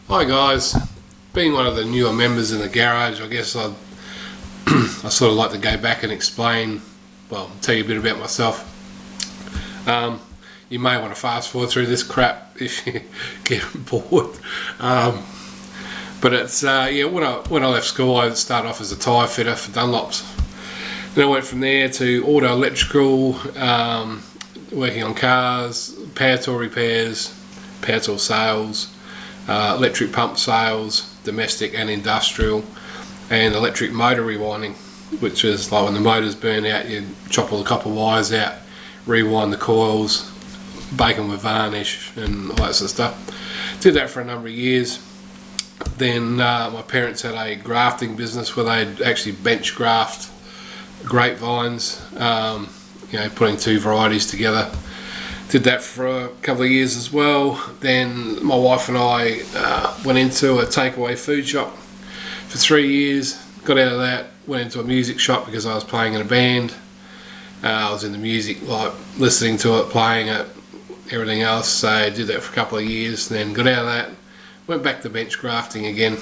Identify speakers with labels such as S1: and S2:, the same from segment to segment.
S1: Hi guys, being one of the newer members in the garage, I guess I sort of like to go back and explain, well, tell you a bit about myself. You may want to fast forward through this crap if you get bored. But it's, yeah, when I left school I started off as a tyre fitter for Dunlops. Then I went from there to auto electrical, working on cars, power tool repairs, power tool sales, electric pump sales, domestic and industrial, and electric motor rewinding, which is like when the motors burn out, you chop all the copper wires out, rewind the coils, bake them with varnish and all that sort of stuff. Did that for a number of years. Then my parents had a grafting business where they'd actually bench graft grapevines, you know, putting two varieties together. Did that for a couple of years as well. Then my wife and I went into a takeaway food shop for 3 years. Got out of that, went into a music shop because I was playing in a band. I was into music, like listening to it, playing it, everything else. So I did that for a couple of years. Then got out of that, went back to bench grafting again.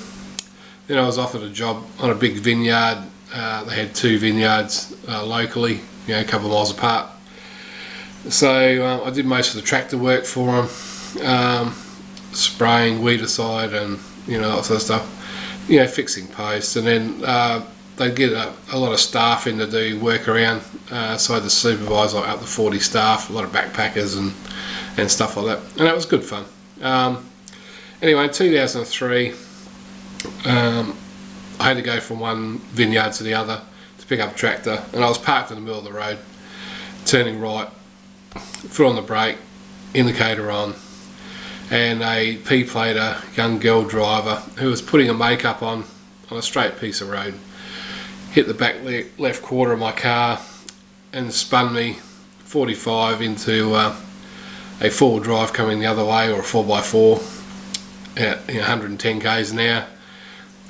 S1: Then I was offered a job on a big vineyard. They had two vineyards locally, you know, a couple of miles apart. So I did most of the tractor work for them, spraying weedicide and, you know, that sort of stuff, you know, fixing posts. And then they'd get a lot of staff in to do work around, so I had to supervise like up to 40 staff, a lot of backpackers and stuff like that, and that was good fun. Anyway, in 2003 I had to go from one vineyard to the other to pick up a tractor, and I was parked in the middle of the road, turning right, foot on the brake, indicator on, and a P-plater young girl driver who was putting a make-up on a straight piece of road hit the back left quarter of my car and spun me 45 into a four-wheel drive coming the other way, or a 4x4 at 110 k's an hour,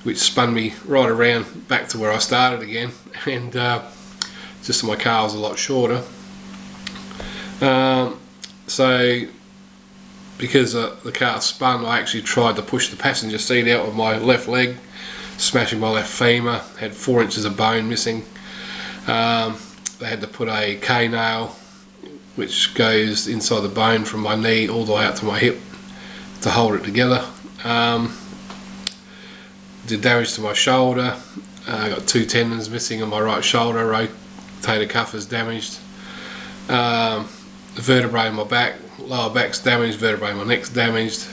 S1: which spun me right around back to where I started again, and just so my car was a lot shorter. So because the car spun, I actually tried to push the passenger seat out with my left leg, smashing my left femur, had 4 inches of bone missing. They had to put a K-nail which goes inside the bone from my knee all the way out to my hip to hold it together. Did damage to my shoulder. I got 2 tendons missing on my right shoulder, rotator cuff is damaged. The vertebrae in my back, lower back's damaged, vertebrae in my neck's damaged,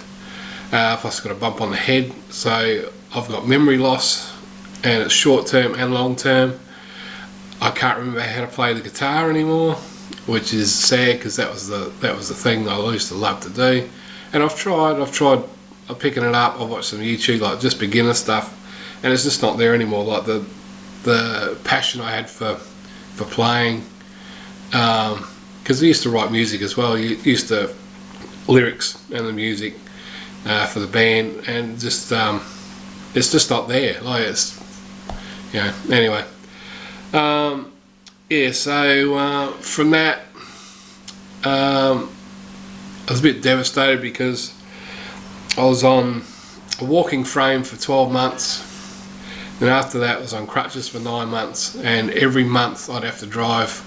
S1: plus I've got a bump on the head. So I've got memory loss, and it's short term and long term. I can't remember how to play the guitar anymore, which is sad because that was the thing that I used to love to do. And I've tried picking it up. I've watched some YouTube, like just beginner stuff, and it's just not there anymore. Like the passion I had for playing. Because I used to write music as well. You used to lyrics and the music for the band, and just it's just not there. Like, it's, you know. Anyway, yeah. So from that, I was a bit devastated because I was on a walking frame for 12 months. Then after that, I was on crutches for 9 months, and every month I'd have to drive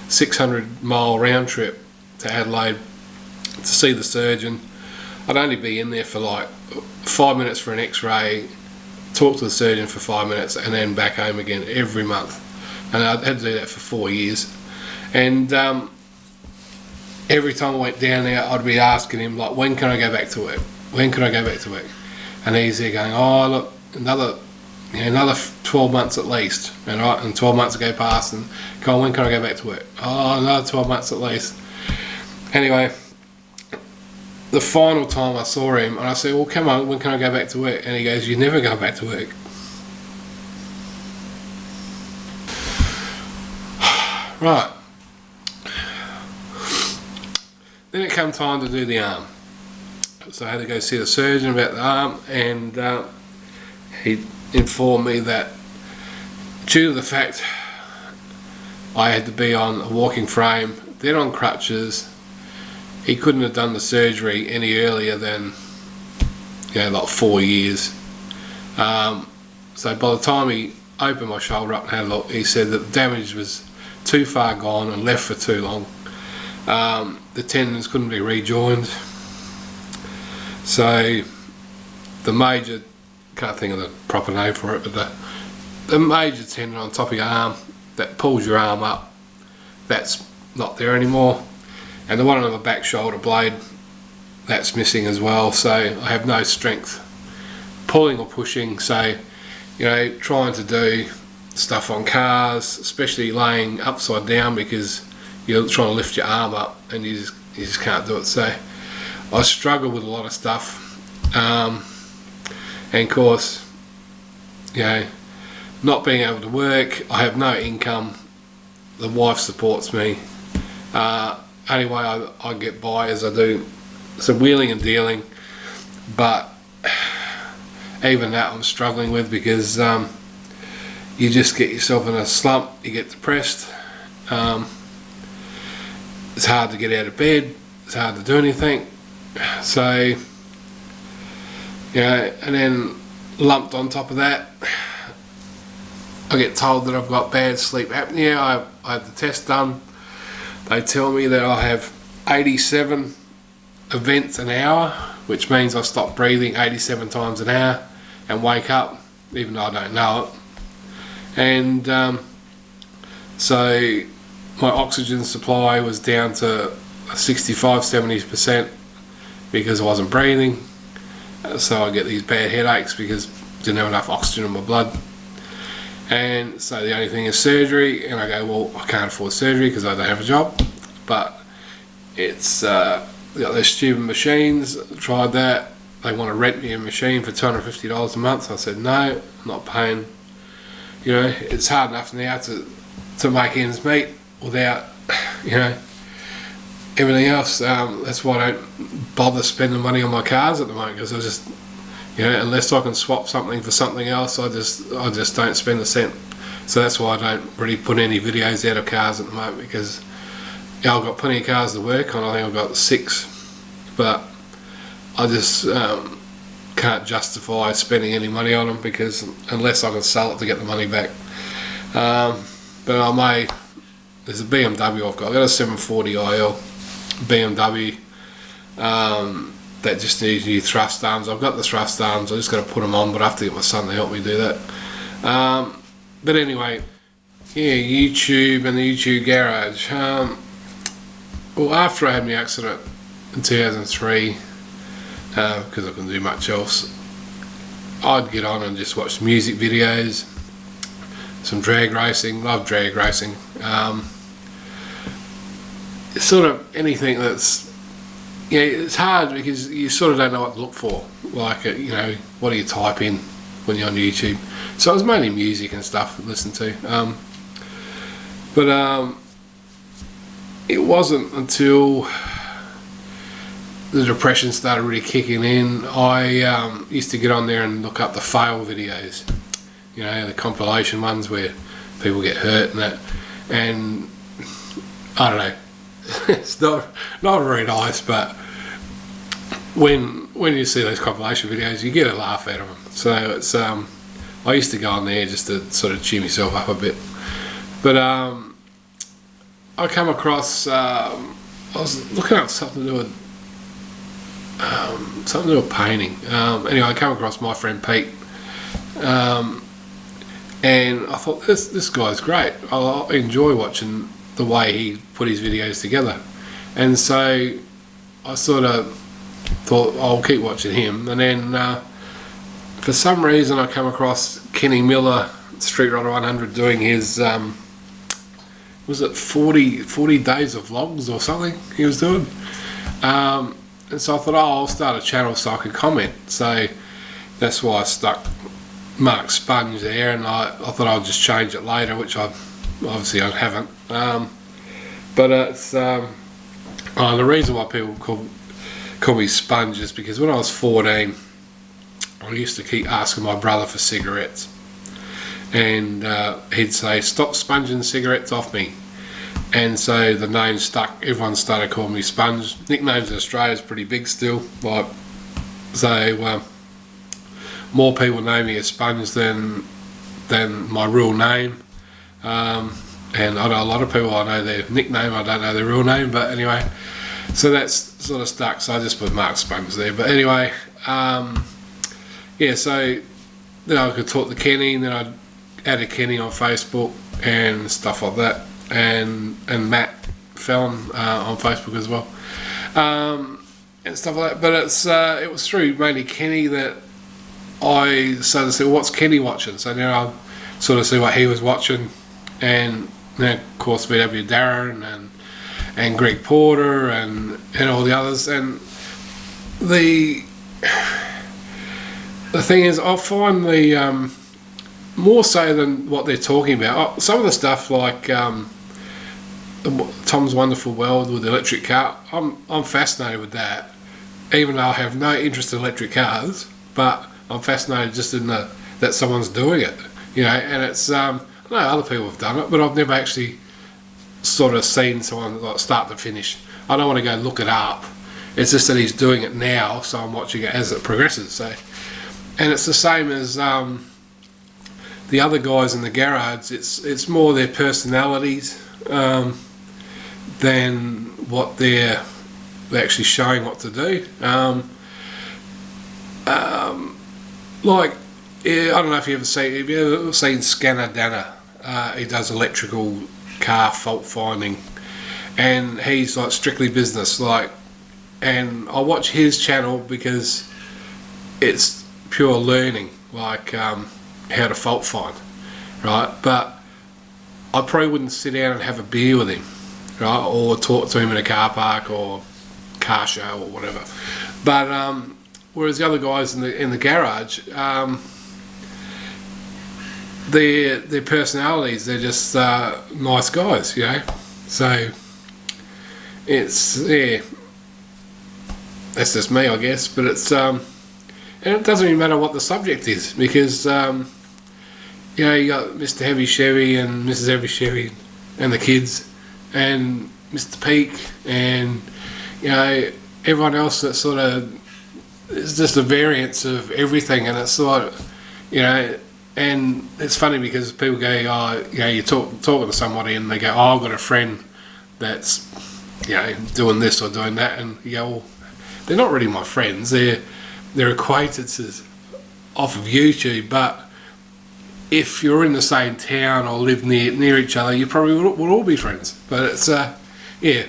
S1: 600-mile round trip to Adelaide to see the surgeon. I'd only be in there for like 5 minutes for an x-ray, talk to the surgeon for 5 minutes, and then back home again every month. And I had to do that for 4 years. And every time I went down there, I'd be asking him, like, when can I go back to work? When can I go back to work? And he's there going, oh look, another 12 months at least, and 12 months go past, and go on, when can I go back to work? Oh, another 12 months at least. Anyway, the final time I saw him, and I said, well, come on, when can I go back to work? And he goes, you never go back to work. Right. Then it came time to do the arm. So I had to go see the surgeon about the arm, and he informed me that due to the fact I had to be on a walking frame, then on crutches, he couldn't have done the surgery any earlier than like 4 years. So by the time he opened my shoulder up and had a look, he said that the damage was too far gone and left for too long. The tendons couldn't be rejoined, so the major, can't think of the proper name for it, but the major tendon on top of your arm that pulls your arm up, that's not there anymore, and the one on the back shoulder blade, that's missing as well. So I have no strength pulling or pushing, so trying to do stuff on cars, especially laying upside down, because you're trying to lift your arm up and you just can't do it. So I struggle with a lot of stuff, and of course, not being able to work, I have no income. The wife supports me. Only way I get by is I do some wheeling and dealing, but even that I'm struggling with, because you just get yourself in a slump, you get depressed. It's hard to get out of bed, it's hard to do anything. So, and then lumped on top of that, I get told that I've got bad sleep apnea. I had the test done. They tell me that I have 87 events an hour, which means I stop breathing 87 times an hour and wake up, even though I don't know it. And so my oxygen supply was down to 65-70% because I wasn't breathing. So I get these bad headaches because I didn't have enough oxygen in my blood. And so the only thing is surgery, and I go, well, I can't afford surgery because I don't have a job. But it's got those stupid machines. Tried that. They want to rent me a machine for $250 a month. I said no, I'm not paying. It's hard enough now to make ends meet without everything else. That's why I don't bother spending money on my cars at the moment, because I just unless I can swap something for something else, I just don't spend a cent. So that's why I don't really put any videos out of cars at the moment, because I've got plenty of cars to work on. I think I've got 6, but I just can't justify spending any money on them, because unless I can sell it to get the money back. But I may. There's a BMW I've got a 740 IL BMW. That just needs new thrust arms. I've got the thrust arms, I just got to put them on, but I have to get my son to help me do that. But anyway, YouTube and the YouTube garage. Well, after I had my accident in 2003, because I couldn't do much else, I'd get on and just watch music videos, some drag racing. Love drag racing. Sort of anything that's, it's hard because you sort of don't know what to look for. Like, what do you type in when you're on YouTube? So it was mainly music and stuff to listen to. But it wasn't until the depression started really kicking in. I used to get on there and look up the fail videos, the compilation ones where people get hurt and that. And I don't know, it's not very nice, but when you see those compilation videos, you get a laugh out of them. So it's I used to go on there just to sort of cheer myself up a bit. But I come across, I was looking up something to do with painting. Anyway, I come across my friend Pete, and I thought this guy's great. I enjoy watching the way he put his videos together, and so I sort of thought I'll keep watching him. And then for some reason I come across Kenny Miller, Street Rider 100, doing his was it 40 days of vlogs or something he was doing, and so I thought, I'll start a channel so I could comment. So that's why I stuck Mark Sponge there, and I thought I'd just change it later, which I haven't. But it's the reason why people call me Sponge is because when I was 14, I used to keep asking my brother for cigarettes, and he'd say, "Stop sponging cigarettes off me." And so the name stuck. Everyone started calling me Sponge. Nicknames in Australia is pretty big still. So more people know me as Sponge than my real name. And I know a lot of people, I know their nickname, I don't know their real name, but anyway, so that's sort of stuck, so I just put Mark Sponge there. But anyway, yeah, so then I could talk to Kenny, and then I added Kenny on Facebook and stuff like that, and Matt Fallon on Facebook as well, and stuff like that. But it was through mainly Kenny that I started to say, what's Kenny watching? So now I'll sort of see what he was watching, and then of course VW Darren and Greg Porter and all the others. And the thing is, I find the more so than what they're talking about, some of the stuff like Tom's Wonderful World with the electric car, I'm fascinated with that, even though I have no interest in electric cars, but I'm fascinated just in that someone's doing it, you know. And it's I know other people have done it, but I've never actually sort of seen someone like start to finish. I don't want to go look it up. It's just that he's doing it now, so I'm watching it as it progresses. So, and it's the same as the other guys in the garage. It's more their personalities than what they're actually showing what to do. Like, yeah, I don't know if have you ever seen Scanner Danner? He does electrical car fault finding, and he's like strictly business, like, and I watch his channel because it's pure learning, like how to fault find, right? But I probably wouldn't sit down and have a beer with him, right, or talk to him in a car park or car show or whatever. But whereas the other guys in the garage, their personalities, they're just nice guys, you know. So it's, yeah, that's just me, I guess. But it's and it doesn't even matter what the subject is, because you know, you got Mr. Heavy Chevy and Mrs. Heavy Chevy and the kids and Mr. Peak, and you know, everyone else that sort of, it's just a variance of everything. And it's sort of, you know, and it's funny because people go, oh, you know, you're talking to somebody and they go, oh, I've got a friend that's, you know, doing this or doing that, and you go, well, they're not really my friends, they're acquaintances off of YouTube. But if you're in the same town or live near each other, you probably would all be friends. But it's yeah,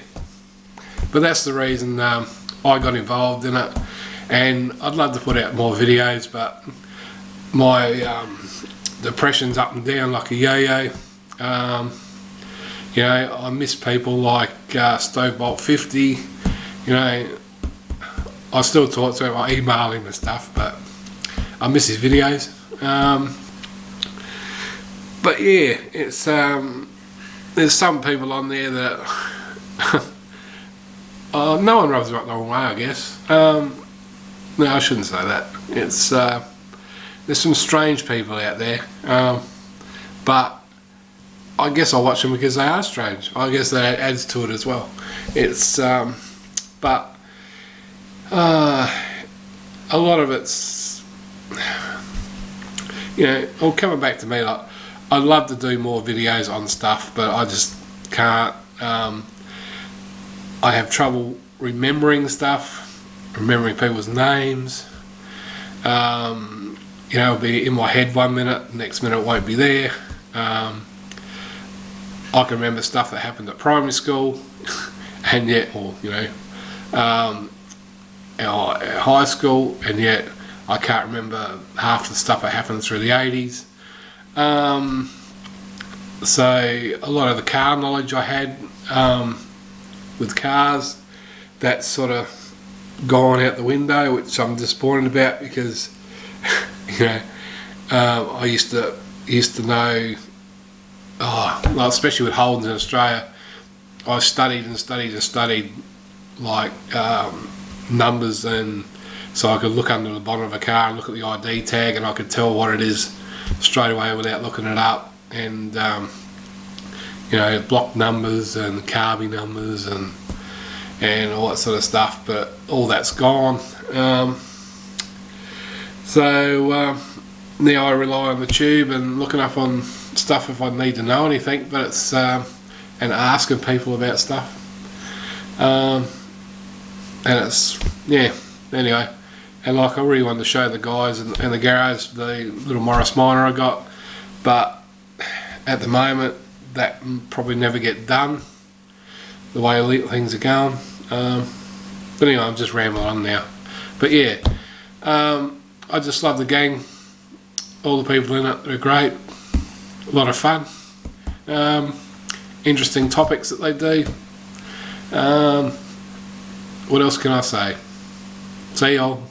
S1: but that's the reason I got involved in it. And I'd love to put out more videos, but my depression's up and down like a yo-yo. You know, I miss people like Stovebolt 50. You know, I still talk to him, I email him and stuff, but I miss his videos. But yeah, it's there's some people on there that no one rubs them up the wrong way, I guess. No, I shouldn't say that. It's there's some strange people out there, but I guess I watch them because they are strange. I guess that adds to it as well. It's but a lot of it's, you know, all coming back to me. Like, I'd love to do more videos on stuff, but I just can't. I have trouble remembering stuff, remembering people's names. You know, it'll be in my head one minute, next minute it won't be there. I can remember stuff that happened at primary school, and yet, or you know, at high school, and yet I can't remember half the stuff that happened through the 80s. So a lot of the car knowledge I had with cars, that's sort of gone out the window, which I'm disappointed about, because you know, I used to know, well, especially with Holdens in Australia, I studied and studied and studied like numbers, and so I could look under the bonnet of a car and look at the ID tag, and I could tell what it is straight away without looking it up. And you know, block numbers and carby numbers and all that sort of stuff, but all that's gone. So now I rely on the tube and looking up on stuff if I need to know anything, but it's and asking people about stuff, and it's, yeah, anyway. And like, I really wanted to show the guys in the garage the little Morris Minor I got, but at the moment that probably never get done the way things are going. But anyway, I'm just rambling on now. But yeah, I just love the gang. All the people in it are great. A lot of fun. Interesting topics that they do. What else can I say? See y'all.